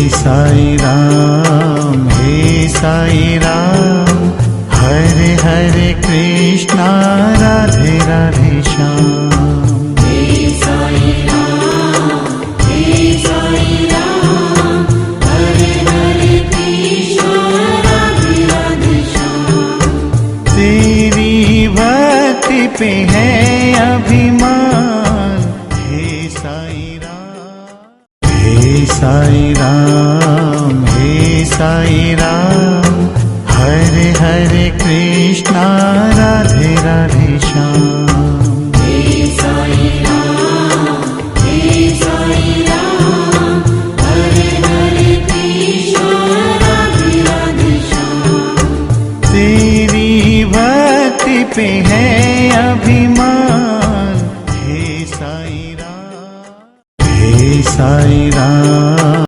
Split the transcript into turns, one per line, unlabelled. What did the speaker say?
साई राम, हे साई राम, हरे हरे कृष्णा, राधे राधे श्याम।
हे साई राम, हे साई राम, हरे हरे कृष्णा, राधे राधे श्याम।
तेरी भक्ति पे है अभिमान, हे साई राम। हे साई राम, हे साई राम, हरे हरे कृष्णा, राधे राधे श्याम।